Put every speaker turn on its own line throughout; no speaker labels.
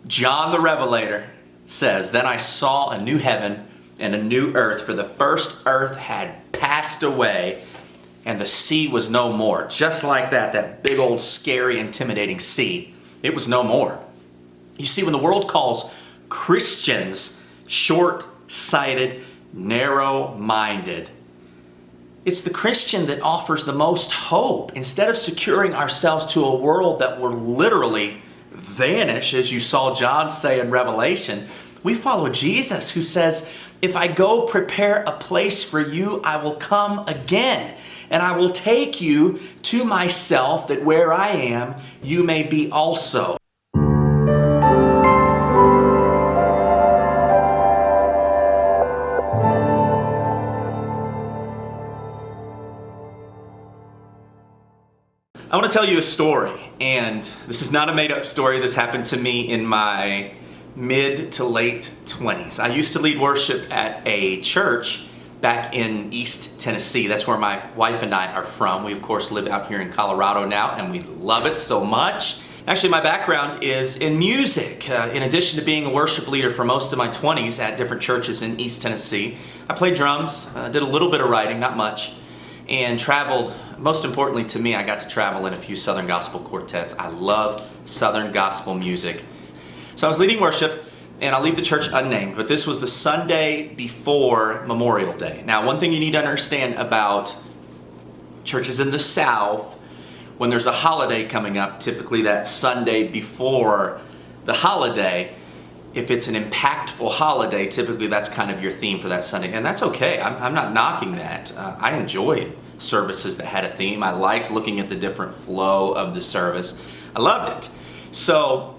John the Revelator says, "Then I saw a new heaven and a new earth, for the first earth had passed away, and the sea was no more." Just like that big old scary, intimidating sea, it was no more. You see, when the world calls Christians short-sighted, narrow-minded, it's the Christian that offers the most hope. Instead of securing ourselves to a world that will literally vanish, as you saw John say in Revelation, we follow Jesus, who says, "If I go prepare a place for you, I will come again, and I will take you to myself, that where I am, you may be also." I want to tell you a story, and this is not a made-up story. This happened to me in my mid to late 20s. I used to lead worship at a church back in East Tennessee. That's where my wife and I are from. We, of course, live out here in Colorado now, and we love it so much. Actually, my background is in music. In addition to being a worship leader for most of my 20s at different churches in East Tennessee, I played drums, did a little bit of writing, not much, and traveled. Most importantly to me, I got to travel in a few Southern Gospel quartets. I love Southern Gospel music. So I was leading worship, and I'll leave the church unnamed, but this was the Sunday before Memorial Day. Now, one thing you need to understand about churches in the South, when there's a holiday coming up, typically that Sunday before the holiday, if it's an impactful holiday, typically that's kind of your theme for that Sunday, and that's okay. I'm not knocking that. I enjoyed services that had a theme. I liked looking at the different flow of the service. I loved it. So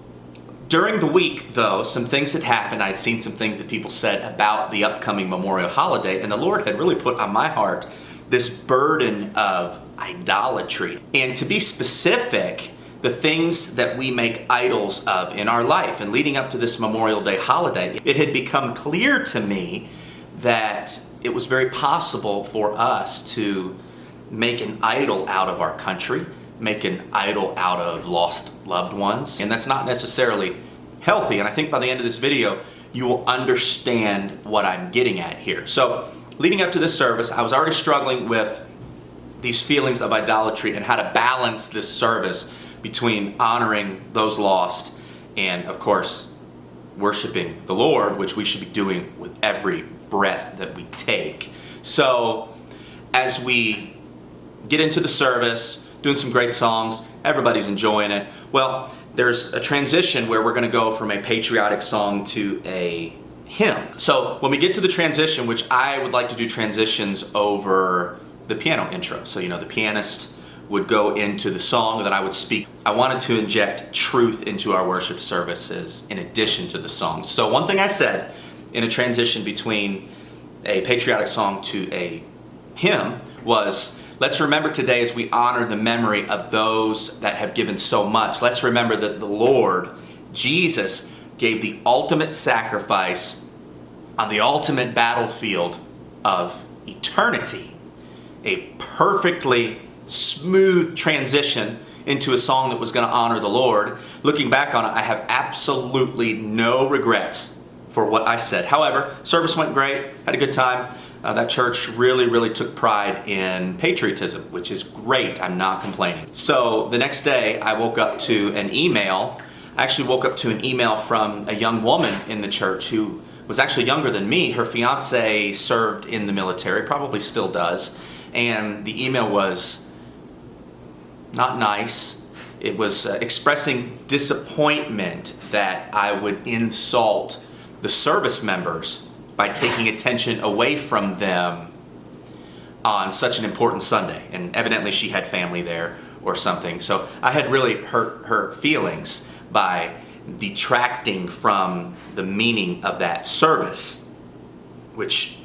during the week, though, some things had happened. I'd seen some things that people said about the upcoming Memorial holiday, and the Lord had really put on my heart this burden of idolatry. And to be specific, the things that we make idols of in our life. And leading up to this Memorial Day holiday, it had become clear to me that it was very possible for us to make an idol out of our country, make an idol out of lost loved ones. And that's not necessarily healthy. And I think by the end of this video, you will understand what I'm getting at here. So leading up to this service, I was already struggling with these feelings of idolatry and how to balance this service between honoring those lost and, of course, worshiping the Lord, which we should be doing with every breath that we take. So as we get into the service, doing some great songs, everybody's enjoying it. Well, there's a transition where we're going to go from a patriotic song to a hymn. So when we get to the transition, which I would like to do transitions over the piano intro. So, the pianist would go into the song, and then I would speak. I wanted to inject truth into our worship services in addition to the songs. So one thing I said in a transition between a patriotic song to a hymn was, let's remember today as we honor the memory of those that have given so much. Let's remember that the Lord, Jesus, gave the ultimate sacrifice on the ultimate battlefield of eternity. A perfectly smooth transition into a song that was going to honor the Lord. Looking back on it, I have absolutely no regrets for what I said. However, service went great, had a good time. That church really took pride in patriotism, which is great. I'm not complaining. So the next day, I woke up to an email. I actually woke up to an email from a young woman in the church who was actually younger than me. Her fiance served in the military, probably still does. And the email was not nice. It was expressing disappointment that I would insult the service members by taking attention away from them on such an important Sunday. And evidently she had family there or something. So I had really hurt her feelings by detracting from the meaning of that service, which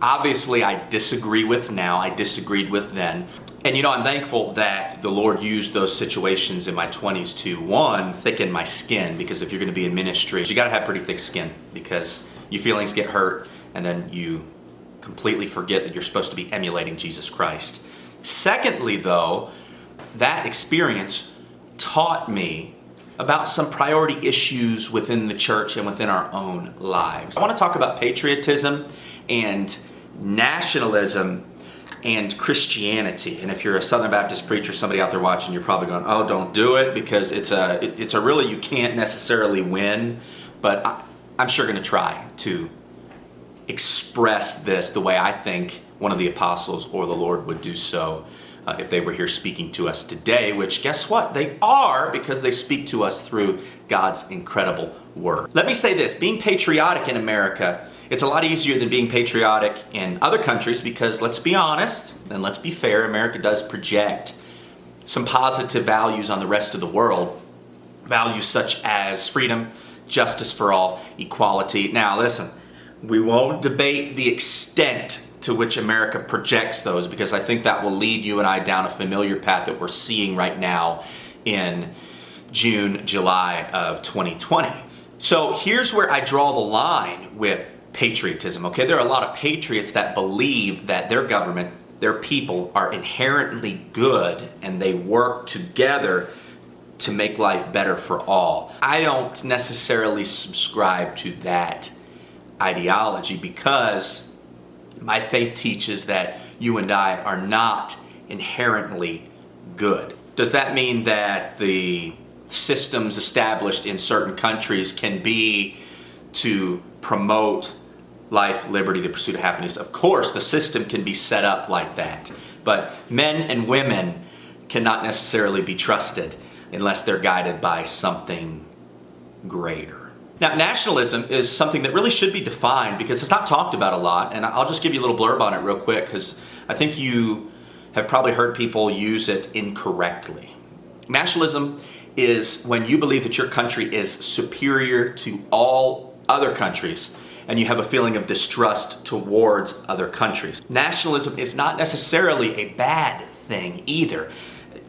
obviously I disagree with now. I disagreed with then. And I'm thankful that the Lord used those situations in my 20s to, one, thicken my skin, because if you're going to be in ministry, you got to have pretty thick skin, because your feelings get hurt and then you completely forget that you're supposed to be emulating Jesus Christ. Secondly, though, that experience taught me about some priority issues within the church and within our own lives. I want to talk about patriotism and nationalism and Christianity. And if you're a Southern Baptist preacher, somebody out there watching, you're probably going, oh, don't do it, because it's a really, you can't necessarily win. But I'm sure going to try to express this the way I think one of the apostles or the Lord would do so if they were here speaking to us today, which guess what? They are, because they speak to us through God's incredible word. Let me say this, being patriotic in America, it's a lot easier than being patriotic in other countries because, let's be honest and let's be fair, America does project some positive values on the rest of the world. Values such as freedom, justice for all, equality. Now listen, we won't debate the extent to which America projects those, because I think that will lead you and I down a familiar path that we're seeing right now in June, July of 2020. So here's where I draw the line with patriotism, okay? There are a lot of patriots that believe that their government, their people are inherently good and they work together to make life better for all. I don't necessarily subscribe to that ideology because my faith teaches that you and I are not inherently good. Does that mean that the systems established in certain countries can be to promote life, liberty, the pursuit of happiness? Of course, the system can be set up like that. But men and women cannot necessarily be trusted unless they're guided by something greater. Now, nationalism is something that really should be defined because it's not talked about a lot, and I'll just give you a little blurb on it real quick because I think you have probably heard people use it incorrectly. Nationalism is when you believe that your country is superior to all other countries and you have a feeling of distrust towards other countries. Nationalism is not necessarily a bad thing either.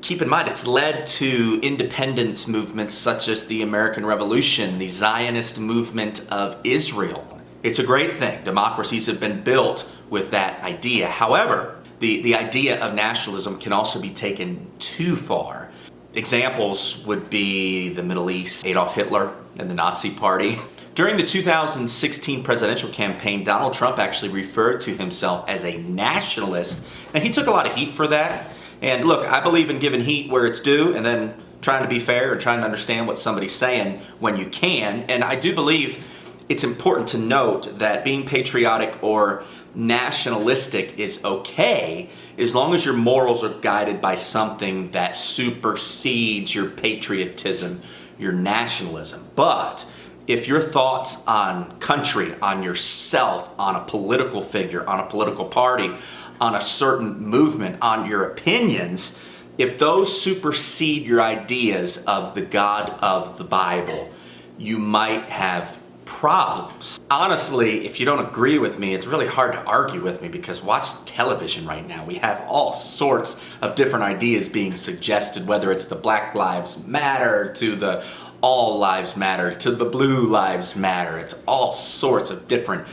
Keep in mind, it's led to independence movements such as the American Revolution, the Zionist movement of Israel. It's a great thing. Democracies have been built with that idea. However, the idea of nationalism can also be taken too far. Examples would be the Middle East, Adolf Hitler and the Nazi Party. During the 2016 presidential campaign, Donald Trump actually referred to himself as a nationalist, and he took a lot of heat for that. And look, I believe in giving heat where it's due and then trying to be fair and trying to understand what somebody's saying when you can. And I do believe it's important to note that being patriotic or nationalistic is okay as long as your morals are guided by something that supersedes your patriotism, your nationalism. But if your thoughts on country, on yourself, on a political figure, on a political party, on a certain movement, on your opinions, if those supersede your ideas of the God of the Bible, you might have problems. Honestly, if you don't agree with me, it's really hard to argue with me because watch television right now. We have all sorts of different ideas being suggested, whether it's the Black Lives Matter to the All Lives Matter to the Blue Lives Matter. It's all sorts of different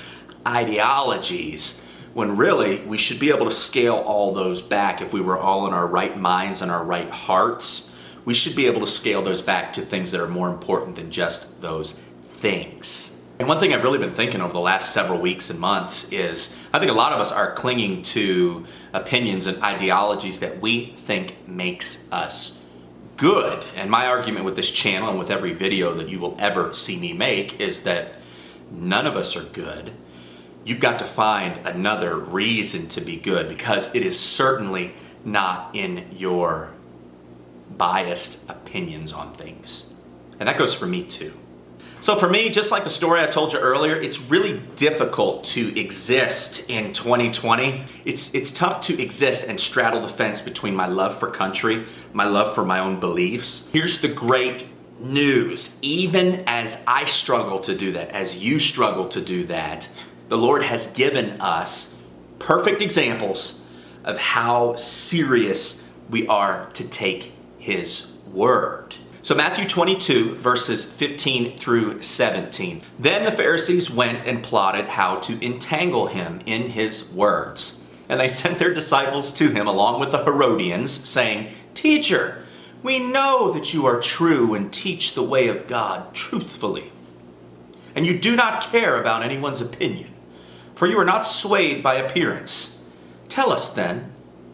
ideologies, when really we should be able to scale all those back. If we were all in our right minds and our right hearts, we should be able to scale those back to things that are more important than just those things. And one thing I've really been thinking over the last several weeks and months is I think a lot of us are clinging to opinions and ideologies that we think makes us good. And my argument with this channel and with every video that you will ever see me make is that none of us are good. You've got to find another reason to be good because it is certainly not in your biased opinions on things. And that goes for me too. So for me, just like the story I told you earlier, it's really difficult to exist in 2020. It's tough to exist and straddle the fence between my love for country, my love for my own beliefs. Here's the great news. Even as I struggle to do that, as you struggle to do that, the Lord has given us perfect examples of how serious we are to take His word. So Matthew 22, verses 15 through 17. Then the Pharisees went and plotted how to entangle him in his words. And they sent their disciples to him along with the Herodians, saying, "Teacher, We know that you are true and teach the way of God truthfully, and you do not care about anyone's opinion, for you are not swayed by appearance. Tell us then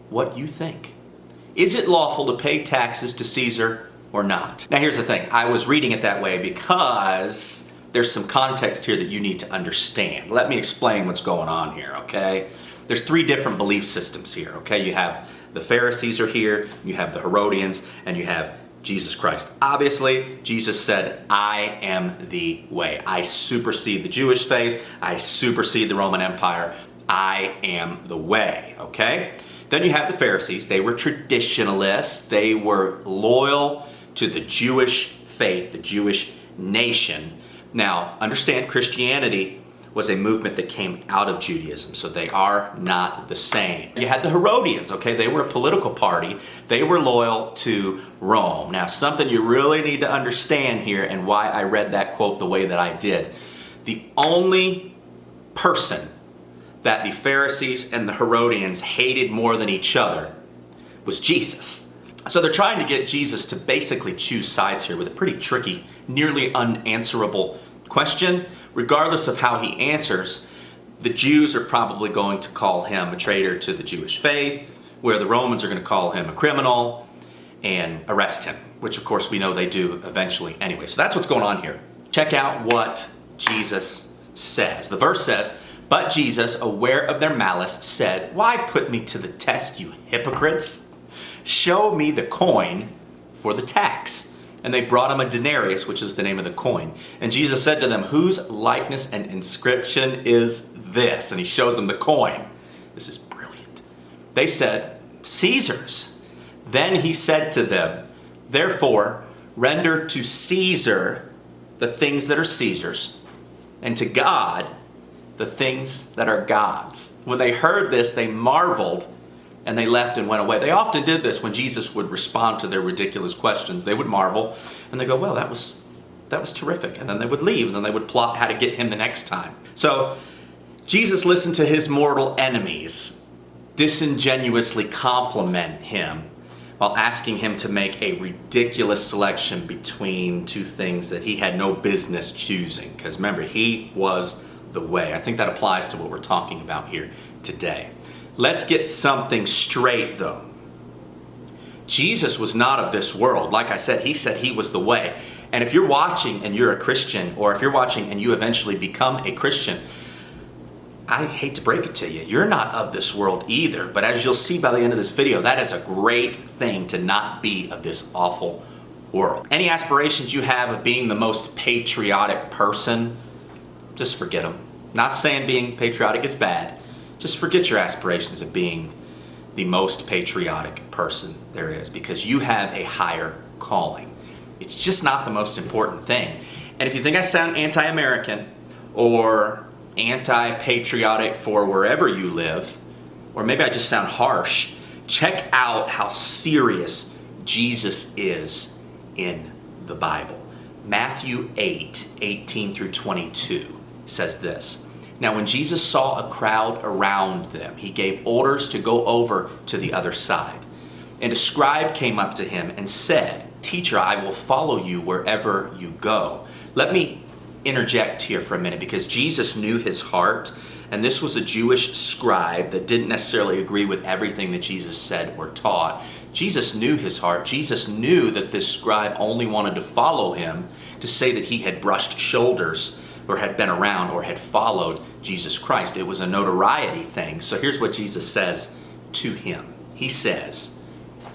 what you think. Is it lawful to pay taxes to Caesar or not? Now here's the thing. I was reading it that way because there's some context here that you need to understand. Let me explain what's going on here, okay? There's three different belief systems here, okay? You have the Pharisees are here, you have the Herodians, and you have Jesus Christ. Obviously, Jesus said, I am the way. I supersede the Jewish faith. I supersede the Roman Empire. I am the way, okay? Then you have the Pharisees. They were traditionalists. They were loyal to the Jewish faith, the Jewish nation. Now, understand Christianity was a movement that came out of Judaism, so they are not the same. You had the Herodians, okay? They were a political party. They were loyal to Rome. Now, something you really need to understand here and why I read that quote the way that I did. The only person that the Pharisees and the Herodians hated more than each other was Jesus. So they're trying to get Jesus to basically choose sides here with a pretty tricky, nearly unanswerable question. Regardless of how he answers, the Jews are probably going to call him a traitor to the Jewish faith, where the Romans are going to call him a criminal and arrest him, which of course we know they do eventually anyway. So that's what's going on here. Check out what Jesus says. The verse says, "But Jesus, aware of their malice, said, 'Why put me to the test, you hypocrites? Show me the coin for the tax.' And they brought him a denarius, which is the name of the coin. And Jesus said to them, 'Whose likeness and inscription is this?' And he shows them the coin. This is brilliant. They said, 'Caesar's.' Then he said to them, 'Therefore, render to Caesar the things that are Caesar's, and to God the things that are God's.' When they heard this, they marveled, and they left and went away." They often did this when Jesus would respond to their ridiculous questions. They would marvel, and they go, "Well, that was terrific." And then they would leave, and then they would plot how to get him the next time. So Jesus listened to his mortal enemies disingenuously compliment him while asking him to make a ridiculous selection between two things that he had no business choosing. Because remember, he was the way. I think that applies to what we're talking about here today. Let's get something straight though. Jesus was not of this world. Like I said he was the way. And if you're watching and you're a Christian, or if you're watching and you eventually become a Christian, I hate to break it to you, you're not of this world either. But as you'll see by the end of this video, that is a great thing to not be of this awful world. Any aspirations you have of being the most patriotic person, just forget them. Not saying being patriotic is bad. Just forget your aspirations of being the most patriotic person there is, because you have a higher calling. It's just not the most important thing. And if you think I sound anti-American or anti-patriotic for wherever you live, or maybe I just sound harsh, check out how serious Jesus is in the Bible. Matthew 8:18 through 22 says this. "Now when Jesus saw a crowd around them, he gave orders to go over to the other side. And a scribe came up to him and said, 'Teacher, I will follow you wherever you go.'" Let me interject here for a minute, because Jesus knew his heart, and this was a Jewish scribe that didn't necessarily agree with everything that Jesus said or taught. Jesus knew his heart. Jesus knew that this scribe only wanted to follow him to say that he had brushed shoulders or had been around or had followed Jesus Christ. It was a notoriety thing. So here's what Jesus says to him. He says,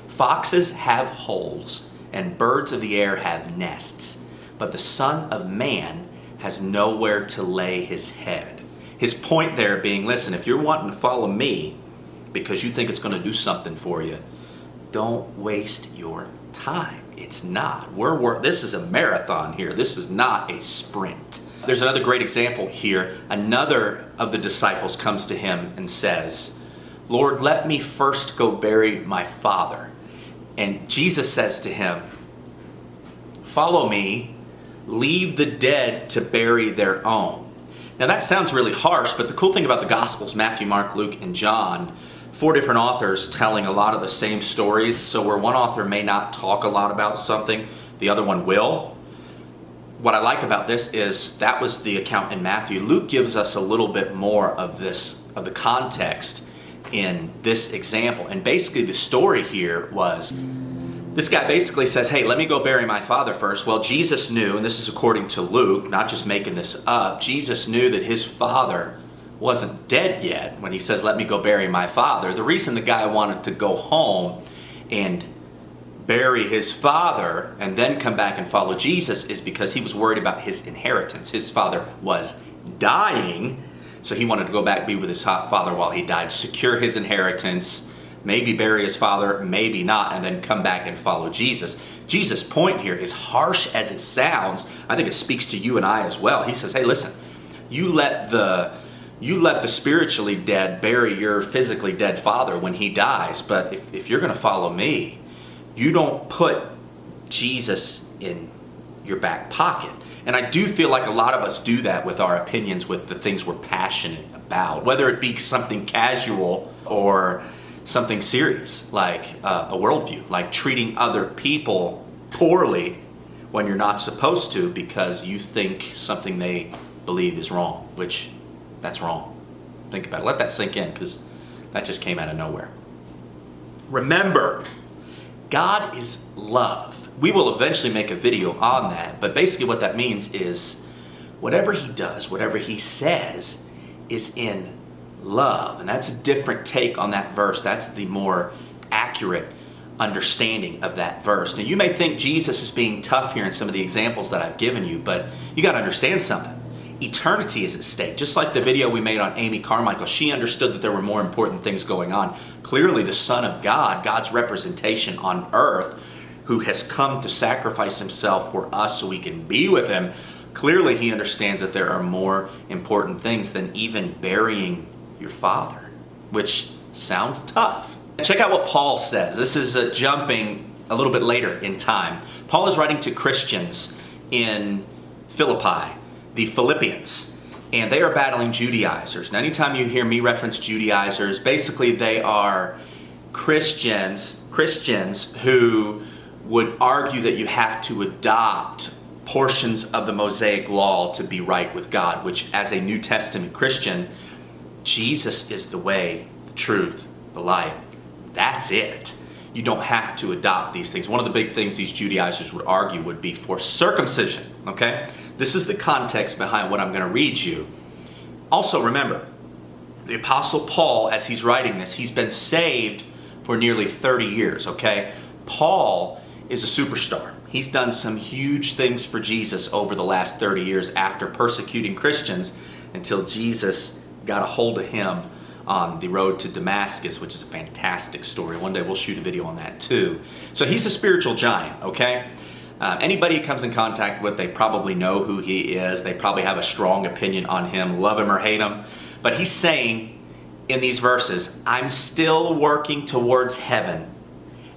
"Foxes have holes and birds of the air have nests, but the Son of Man has nowhere to lay his head." His point there being, listen, if you're wanting to follow me because you think it's going to do something for you, don't waste your time. It's not. This is a marathon here. This is not a sprint. There's another great example here. Another of the disciples comes to him and says, "Lord, let me first go bury my father." And Jesus says to him, "Follow me, leave the dead to bury their own." Now that sounds really harsh, but the cool thing about the Gospels, Matthew, Mark, Luke, and John, 4 different authors telling a lot of the same stories. So where one author may not talk a lot about something, the other one will. What I like about this is that was the account in Matthew. Luke gives us a little bit more of the context in this example. And basically the story here was, this guy basically says, hey, let me go bury my father first. Well, Jesus knew, and this is according to Luke, not just making this up, Jesus knew that his father wasn't dead yet when he says, let me go bury my father. The reason the guy wanted to go home and bury his father and then come back and follow Jesus is because he was worried about his inheritance. His father was dying, so he wanted to go back, be with his father while he died, secure his inheritance, maybe bury his father, maybe not, and then come back and follow Jesus. Jesus' point here, as harsh as it sounds, I think it speaks to you and I as well. He says, hey, listen, you let the spiritually dead bury your physically dead father when he dies, but if you're going to follow me, you don't put Jesus in your back pocket. And I do feel like a lot of us do that with our opinions, with the things we're passionate about, whether it be something casual or something serious, like a worldview, like treating other people poorly when you're not supposed to because you think something they believe is wrong, which that's wrong. Think about it. Let that sink in, because that just came out of nowhere. Remember, God is love. We will eventually make a video on that, but basically what that means is whatever he does, whatever he says is in love. And that's a different take on that verse. That's the more accurate understanding of that verse. Now, you may think Jesus is being tough here in some of the examples that I've given you, but you got to understand something. Eternity is at stake. Just like the video we made on Amy Carmichael, she understood that there were more important things going on. Clearly, the Son of God, God's representation on earth, who has come to sacrifice himself for us so we can be with him, clearly he understands that there are more important things than even burying your father, which sounds tough. Check out what Paul says. This is jumping a little bit later in time. Paul is writing to Christians in Philippi, the Philippians, and they are battling Judaizers. Now, anytime you hear me reference Judaizers, basically they are Christians who would argue that you have to adopt portions of the Mosaic law to be right with God, which as a New Testament Christian, Jesus is the way, the truth, the life. That's it. You don't have to adopt these things. One of the big things these Judaizers would argue would be for circumcision, okay? This is the context behind what I'm going to read you. Also, remember, the Apostle Paul, as he's writing this, he's been saved for nearly 30 years, okay? Paul is a superstar. He's done some huge things for Jesus over the last 30 years after persecuting Christians until Jesus got a hold of him on the road to Damascus, which is a fantastic story. One day we'll shoot a video on that too. So he's a spiritual giant, okay? Anybody he comes in contact with, they probably know who he is. They probably have a strong opinion on him, love him or hate him. But he's saying in these verses, I'm still working towards heaven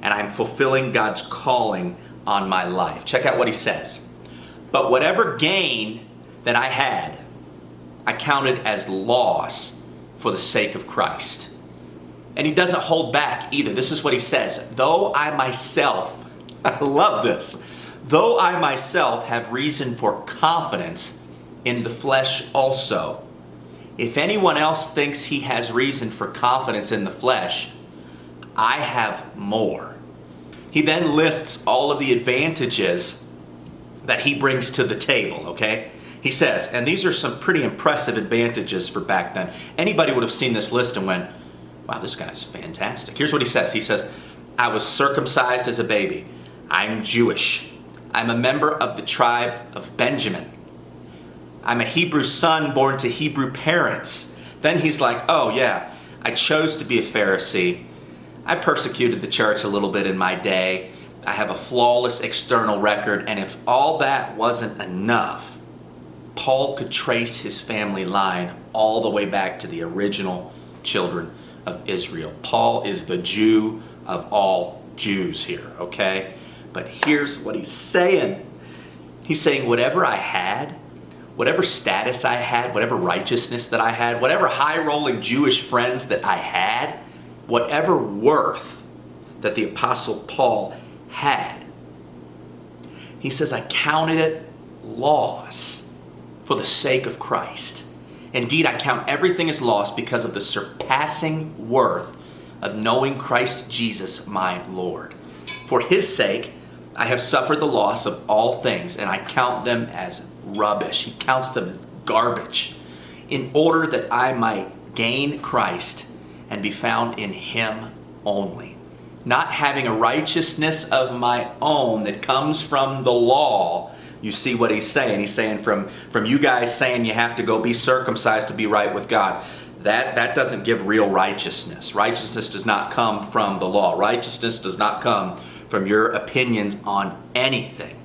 and I'm fulfilling God's calling on my life. Check out what he says. But whatever gain that I had, I counted as loss for the sake of Christ. And he doesn't hold back either. This is what he says. Though I myself, I love this, though I myself have reason for confidence in the flesh also. If anyone else thinks he has reason for confidence in the flesh, I have more. He then lists all of the advantages that he brings to the table, okay? He says, and these are some pretty impressive advantages for back then. Anybody would have seen this list and went, wow, this guy's fantastic. Here's what he says. He says, I was circumcised as a baby. I'm Jewish. I'm a member of the tribe of Benjamin. I'm a Hebrew son born to Hebrew parents. Then he's like, oh yeah, I chose to be a Pharisee. I persecuted the church a little bit in my day. I have a flawless external record. And if all that wasn't enough, Paul could trace his family line all the way back to the original children of Israel. Paul is the Jew of all Jews here, okay? But here's what he's saying. He's saying whatever I had, whatever status I had, whatever righteousness that I had, whatever high-rolling Jewish friends that I had, whatever worth that the Apostle Paul had, he says, I counted it loss for the sake of Christ. Indeed, I count everything as loss because of the surpassing worth of knowing Christ Jesus, my Lord. For his sake, I have suffered the loss of all things, and I count them as rubbish. He counts them as garbage, in order that I might gain Christ and be found in him only. Not having a righteousness of my own that comes from the law. You see what he's saying. He's saying from you guys saying you have to go be circumcised to be right with God. That doesn't give real righteousness. Righteousness does not come from the law. Righteousness does not come from your opinions on anything.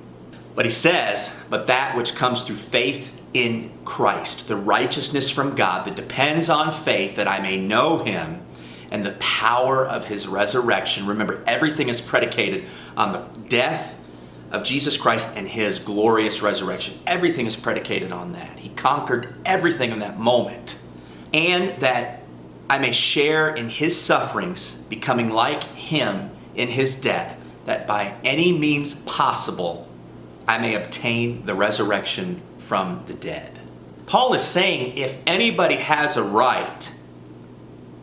But he says, but that which comes through faith in Christ, the righteousness from God that depends on faith, that I may know him and the power of his resurrection. Remember, everything is predicated on the death of Jesus Christ and his glorious resurrection. Everything is predicated on that. He conquered everything in that moment. And that I may share in his sufferings, becoming like him in his death, that by any means possible I may obtain the resurrection from the dead. Paul is saying if anybody has a right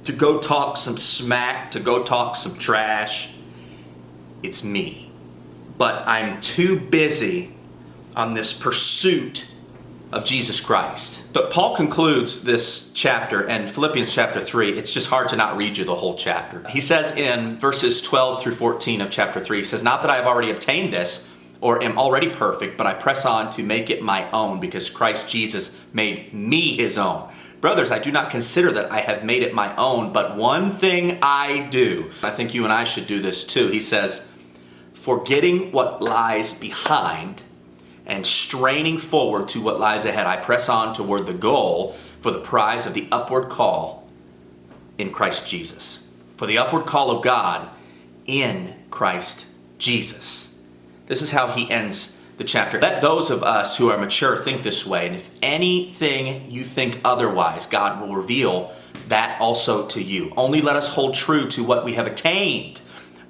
to go talk some smack, to go talk some trash, it's me. But I'm too busy on this pursuit of Jesus Christ. But Paul concludes this chapter, and Philippians chapter 3, it's just hard to not read you the whole chapter. He says in verses 12 through 14 of chapter 3, he says, not that I have already obtained this or am already perfect, but I press on to make it my own because Christ Jesus made me his own. Brothers, I do not consider that I have made it my own, but one thing I do. I think you and I should do this too. He says, forgetting what lies behind and straining forward to what lies ahead, I press on toward the goal for the prize of the upward call in Christ Jesus. For the upward call of God in Christ Jesus. This is how he ends the chapter. Let those of us who are mature think this way, and if anything you think otherwise, God will reveal that also to you. Only let us hold true to what we have attained.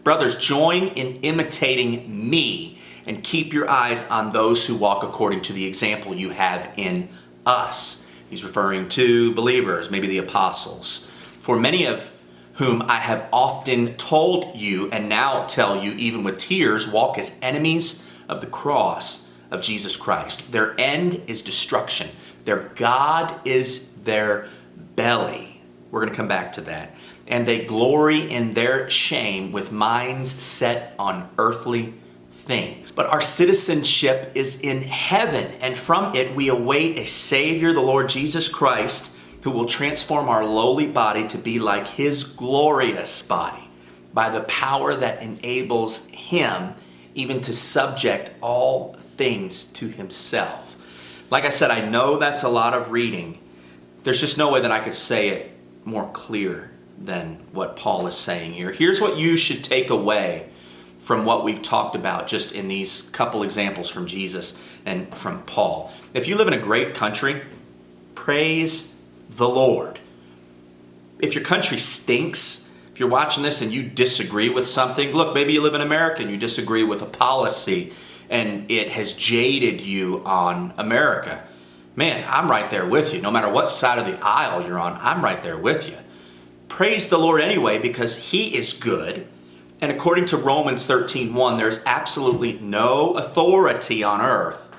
Brothers, join in imitating me and keep your eyes on those who walk according to the example you have in us. He's referring to believers, maybe the apostles. For many of whom I have often told you and now tell you even with tears, walk as enemies of the cross of Jesus Christ. Their end is destruction. Their God is their belly. We're going to come back to that. And they glory in their shame with minds set on earthly things. But our citizenship is in heaven, and from it we await a Savior, the Lord Jesus Christ, who will transform our lowly body to be like his glorious body by the power that enables him even to subject all things to himself. Like I said, I know that's a lot of reading. There's just no way that I could say it more clear than what Paul is saying here. Here's what you should take away from what we've talked about just in these couple examples from Jesus and from Paul. If you live in a great country, praise the Lord. If your country stinks, if you're watching this and you disagree with something, look, maybe you live in America and you disagree with a policy and it has jaded you on America. Man, I'm right there with you. No matter what side of the aisle you're on, I'm right there with you. Praise the Lord anyway, because he is good. And according to Romans 13:1, there's absolutely no authority on earth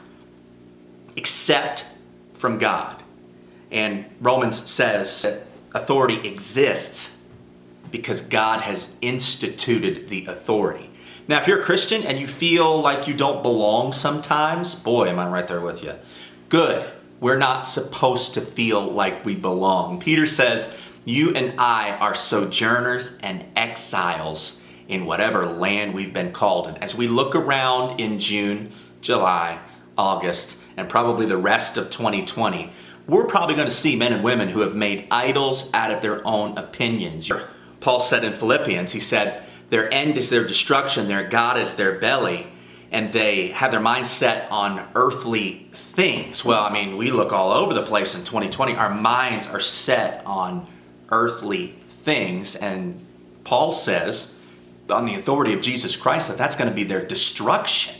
except from God. And Romans says that authority exists because God has instituted the authority. Now, if you're a Christian and you feel like you don't belong sometimes, boy, am I right there with you. Good. We're not supposed to feel like we belong. Peter says, you and I are sojourners and exiles in whatever land we've been called in. As we look around in June, July, August, and probably the rest of 2020, we're probably going to see men and women who have made idols out of their own opinions. Paul said in Philippians, he said, their end is their destruction, their God is their belly, and they have their mind set on earthly things. Well, I mean, we look all over the place in 2020. Our minds are set on earthly things, and Paul says, on the authority of Jesus Christ, that that's going to be their destruction.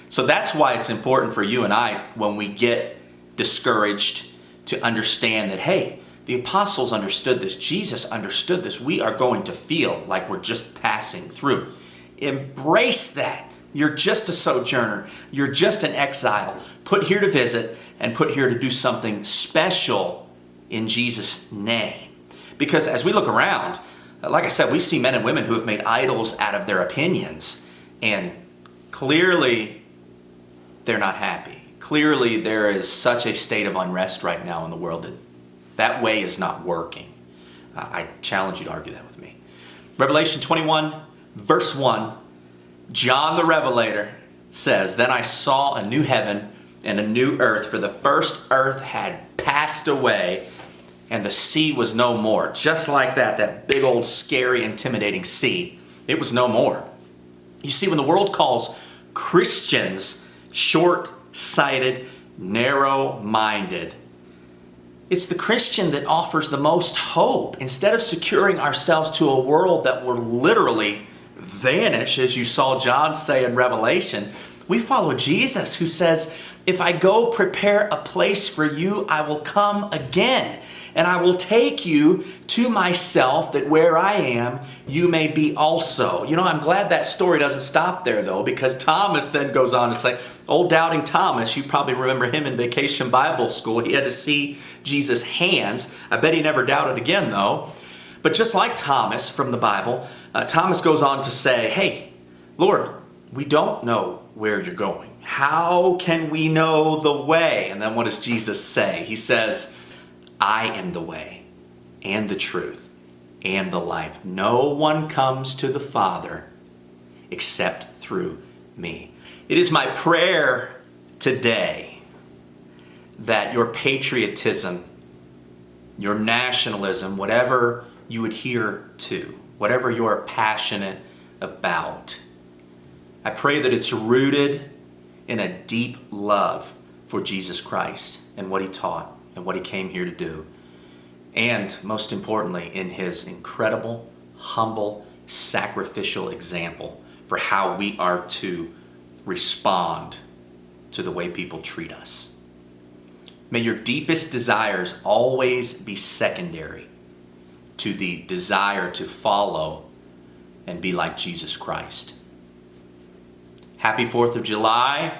So that's why it's important for you and I, when we get discouraged, to understand that, hey, the apostles understood this. Jesus understood this. We are going to feel like we're just passing through. Embrace that. You're just a sojourner. You're just an exile, put here to visit and put here to do something special in Jesus' name. Because as we look around, like I said, we see men and women who have made idols out of their opinions, and clearly they're not happy. Clearly there is such a state of unrest right now in the world that that way is not working. I challenge you to argue that with me. Revelation 21, verse 1, John the Revelator says, "Then I saw a new heaven and a new earth, for the first earth had passed away, and the sea was no more." Just like that big old scary, intimidating sea, it was no more. You see, when the world calls Christians short-sighted, narrow-minded, it's the Christian that offers the most hope. Instead of securing ourselves to a world that will literally vanish, as you saw John say in Revelation, we follow Jesus, who says, "If I go prepare a place for you, I will come again, and I will take you to myself, that where I am, you may be also." You know, I'm glad that story doesn't stop there, though, because Thomas then goes on to say, old doubting Thomas, you probably remember him in Vacation Bible School. He had to see Jesus' hands. I bet he never doubted again, though. But just like Thomas from the Bible, Thomas goes on to say, "Hey, Lord, we don't know where you're going. How can we know the way?" And then what does Jesus say? He says, "I am the way and the truth and the life. No one comes to the Father except through me." It is my prayer today that your patriotism, your nationalism, whatever you adhere to, whatever you are passionate about, I pray that it's rooted in a deep love for Jesus Christ and what he taught and what he came here to do. And most importantly, in his incredible, humble, sacrificial example for how we are to respond to the way people treat us. May your deepest desires always be secondary to the desire to follow and be like Jesus Christ. Happy 4th of July.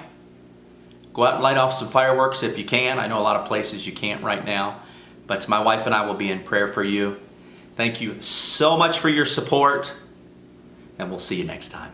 Go out and light off some fireworks if you can. I know a lot of places you can't right now, but my wife and I will be in prayer for you. Thank you so much for your support, and we'll see you next time.